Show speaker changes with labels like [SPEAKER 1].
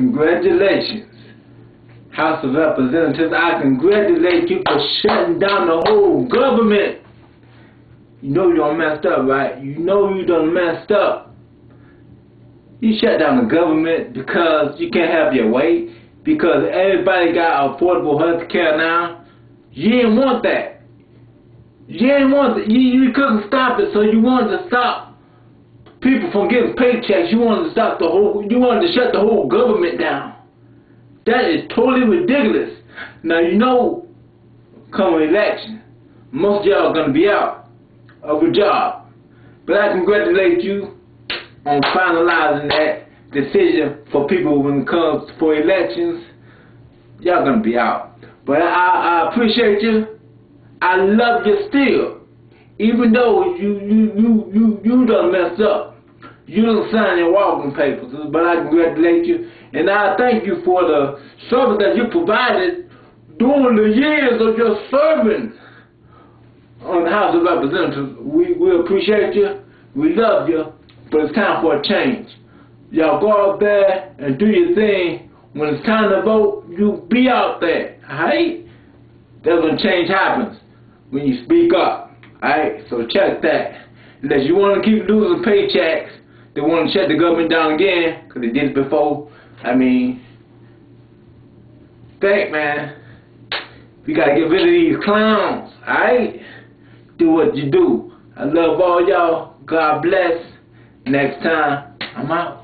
[SPEAKER 1] Congratulations, House of Representatives. I congratulate you for shutting down the whole government. You know you done messed up, right? You know you done messed up. You shut down the government because you can't have your way, because everybody got affordable health care now. You didn't want that. You didn't want it. You couldn't stop it, so you wanted to stop people from getting paychecks. You wanted to stop you wanted to shut the whole government down. That is totally ridiculous. Now you know, come election, most of y'all are gonna be out of a job. But I congratulate you on finalizing that decision for people when it comes for elections. Y'all gonna be out. But I appreciate you. I love you still. Even though you done messed up. You done signed your walking papers. But I congratulate you. And I thank you for the service that you provided during the years of your serving on the House of Representatives. We appreciate you. We love you. But it's time for a change. Y'all go out there and do your thing. When it's time to vote, you be out there. Alright? That's when change happens. When you speak up. Alright? So check that. Unless you want to keep losing paychecks, they want to shut the government down again, because they did it before. I mean, think, man. We got to get rid of these clowns. Alright? Do what you do. I love all y'all. God bless. Next time, I'm out.